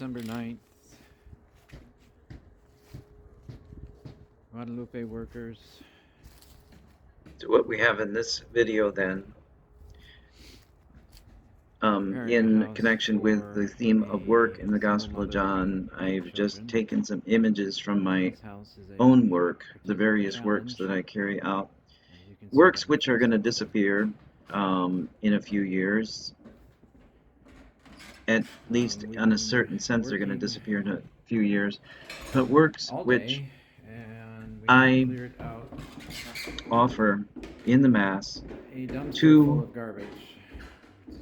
December 9th. Guadalupe workers. So what we have in this video then, in connection with the theme of work in the Gospel of John, I've just taken some images from my own work, the various works that I carry out, works which are going to disappear in a few years. At least in a certain sense, they're going to disappear in a few years, but works which I offer in the Mass to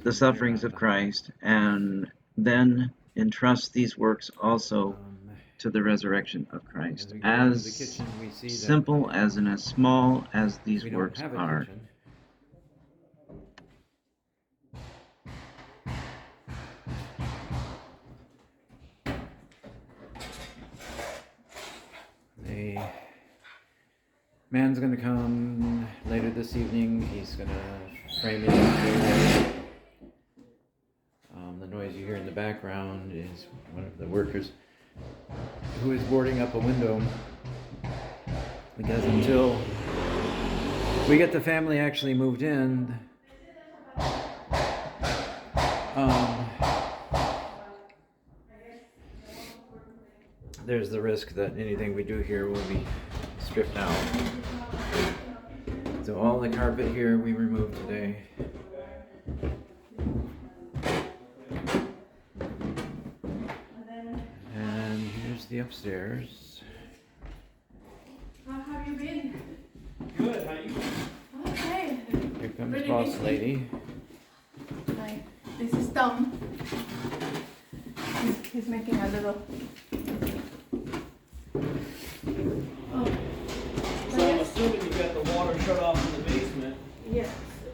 the sufferings of Christ, and then entrust these works also to the resurrection of Christ. As simple as and as small as these works are. A man's going to come later this evening. He's going to frame it into the noise you hear in the background is one of the workers who is boarding up a window, because until we get the family actually moved in, there's the risk that anything we do here will be stripped out. So all the carpet here we removed today. And here's the upstairs. How have you been? Good, how you doing? Okay. Here comes boss lady. Hi, this is Tom. He's making a little... So I'm assuming you got the water shut off in the basement, Yes,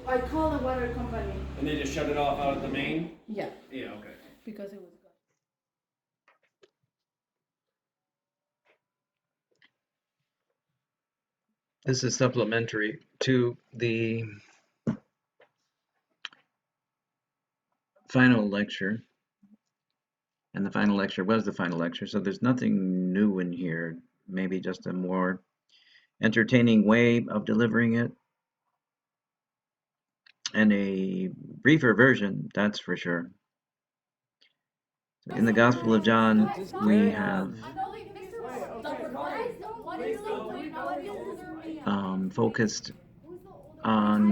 I called the water company. and they just shut it off out at the main? Yeah, Yeah, okay. because it was gone. This is supplementary to the final lecture. And the final lecture was the final lecture, so there's nothing new in here. Maybe just a more entertaining way of delivering it. And a briefer version, that's for sure. In the Gospel of John, we have focused on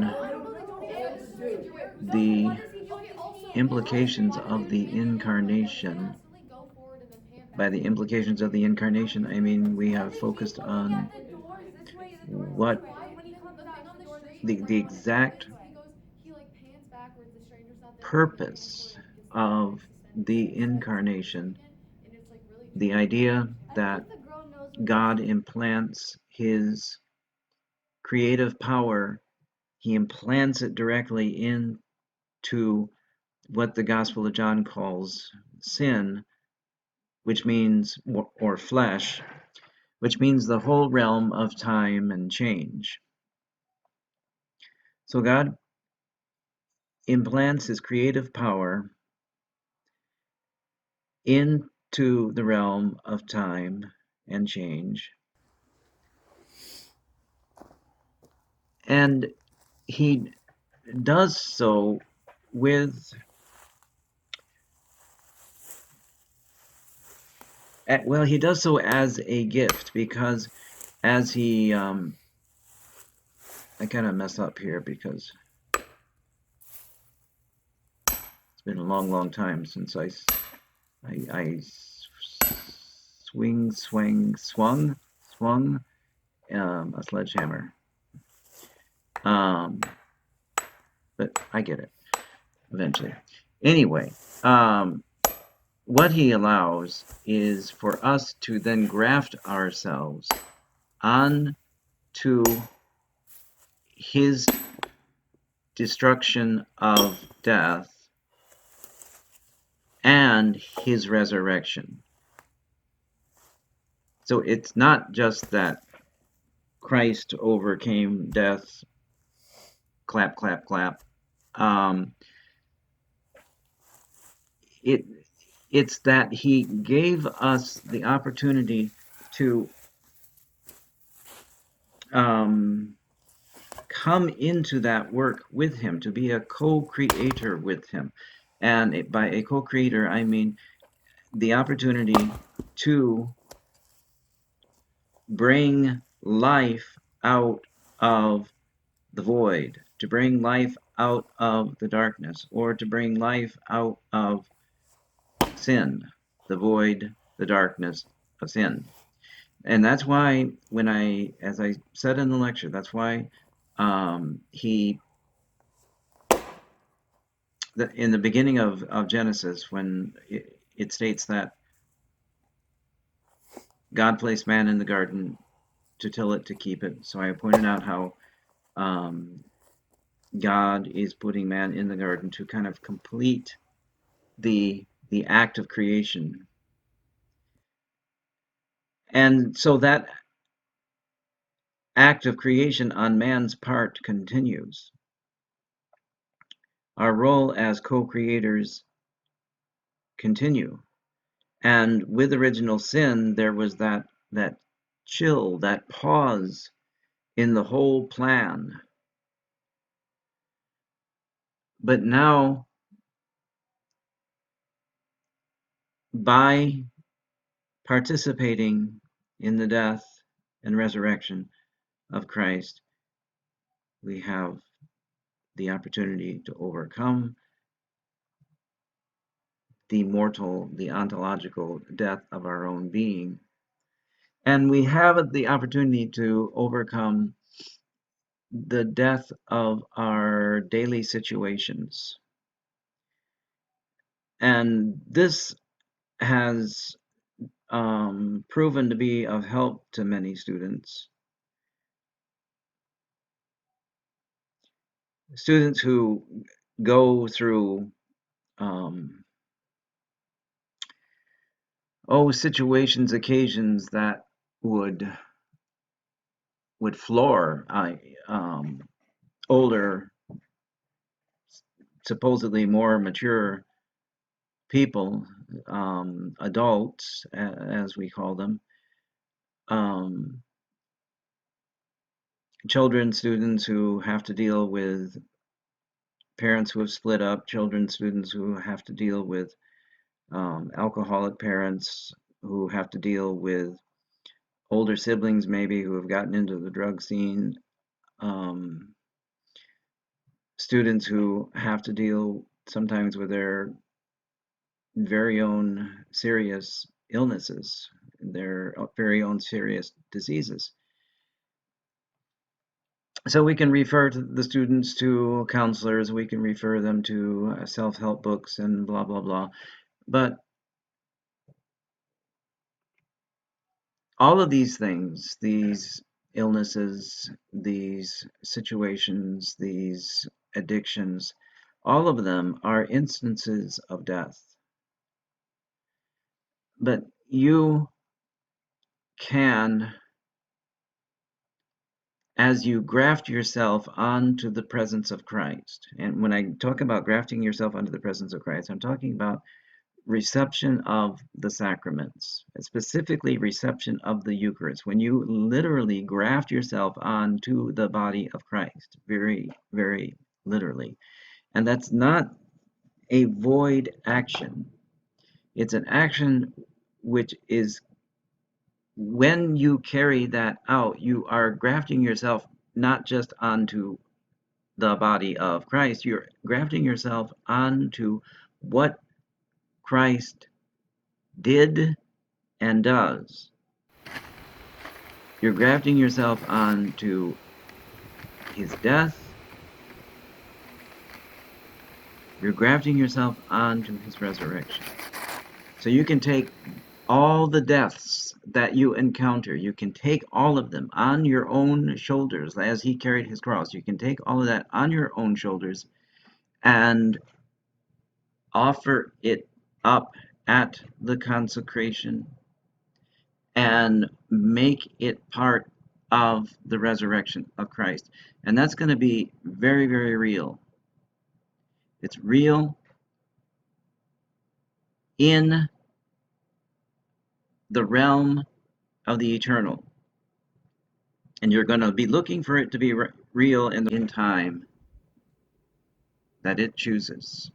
the implications of the incarnation. By the implications of the incarnation, I mean we have focused on what the exact purpose of the incarnation, the idea that God implants his creative power, he implants it directly into what the Gospel of John calls sin, which means, or flesh, which means the whole realm of time and change. So God implants his creative power into the realm of time and change. And he does so with, well, he does so as a gift, because as he, I kind of mess up here because it's been a long time since I swung a sledgehammer. But I get it eventually. Anyway, what he allows is for us to then graft ourselves onto his destruction of death and his resurrection. So it's not just that Christ overcame death, clap, clap, clap. it's that he gave us the opportunity to come into that work with him, to be a co-creator with him. And by a co-creator, I mean the opportunity to bring life out of the void, to bring life out of the darkness, or to bring life out of sin, the void, the darkness of sin. And that's why as I said in the lecture, that's why he, in the beginning of Genesis, when it states that God placed man in the garden to till it, to keep it. So I pointed out how God is putting man in the garden to kind of complete the act of creation. And so that act of creation on man's part continues. Our role as co-creators continue. And with original sin, there was that chill, that pause in the whole plan. But now, by participating in the death and resurrection of Christ, we have the opportunity to overcome the mortal, the ontological death of our own being. And we have the opportunity to overcome the death of our daily situations. And this has proven to be of help to many students. Students who go through situations, occasions that would floor older, supposedly more mature people, adults, as we call them, children, students who have to deal with parents who have split up, children, students who have to deal with alcoholic parents, who have to deal with older siblings maybe who have gotten into the drug scene, students who have to deal sometimes with their very own serious illnesses, their very own serious diseases. So we can refer to the students to counselors, we can refer them to self-help books and blah, blah, blah. But all of these things, these illnesses, these situations, these addictions, all of them are instances of death. But you can, as you graft yourself onto the presence of Christ, and when I talk about grafting yourself onto the presence of Christ, I'm talking about reception of the sacraments, specifically reception of the Eucharist, when you literally graft yourself onto the body of Christ, very, very literally. And that's not a void action. It's an action which is, when you carry that out, you are grafting yourself not just onto the body of Christ, you're grafting yourself onto what Christ did and does. You're grafting yourself onto his death. You're grafting yourself onto his resurrection. So you can take all the deaths that you encounter, you can take all of them on your own shoulders as he carried his cross. You can take all of that on your own shoulders and offer it up at the consecration and make it part of the resurrection of Christ. And that's going to be very, very real. It's real. in the realm of the eternal. And you're going to be looking for it to be real in time that it chooses.